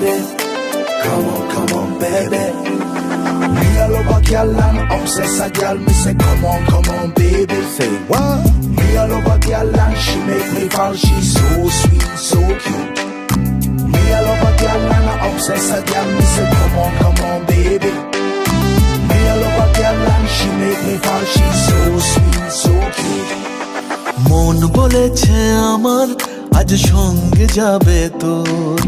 baby. Come on, baby. Me all over girl and obsess a girl. Me say, come on, baby. Say what? Me all over girl and she make me fall. She's so sweet, so cute. Me all over girl and I obsess a girl. Me say, come on, baby. Me all over girl and she make me fall. She's so sweet, so cute. মন বলেছে আমার আজ সঙ্গে যাবে তোর,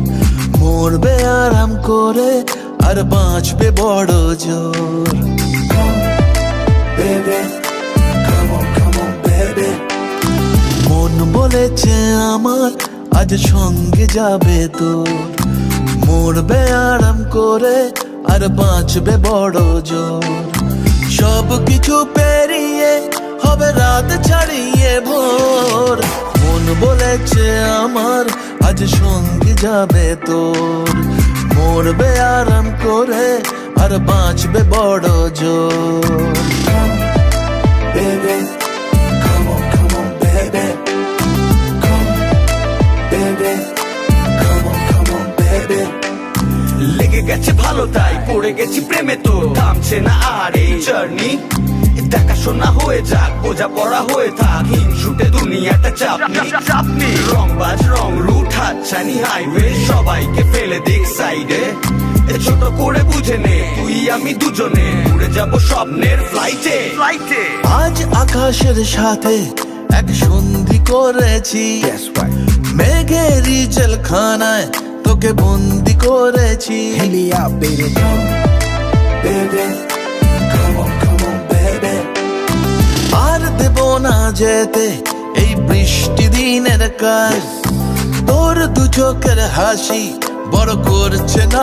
মরবে আরাম করে আর বাঁচবে বড় জোর। Baby, come on, baby. মন বলেছে আমার আজ সঙ্গে যাবে তোর, মরবে আরাম করে আর বাঁচবে বড় জোর। সব কিছু পেরিয়ে হবে রাত ছাড়িয়ে ভোর, মন বলেছে আমার আজ সঙ্গে যাবে তোর, মরবে আরাম করে আর বাঁচবে বড় জোর। Baby, come on, baby. Baby, come on, baby. লেগে গেছে ভালো তাই পড়ে গেছি প্রেমে, তো থামছে না আর এই জার্নি। দেখাশোনা হয়ে যাক, বোঝা পড়া হয়ে থাক, হিংসুটে দুনিয়াটা চাপনি। রংবাজ রং রুট হাতছানি হাইওয়ে, সবাইকে ফেলে দিক সাইডে। ছোট করে বুঝে নে তুই আমি দুজনে উড়ে যাব স্বপ্নের ফ্লাইটে। আজ আকাশের সাথে এক সন্ধি করেছি, মেঘের জেলখানায় তোকে বন্দি করেছি। Hit me up, baby. Baby, come on, baby. আর দেব না যেতে এই বৃষ্টি দিনের কাজ, তোর দু চোখের হাসি বড় করছে না।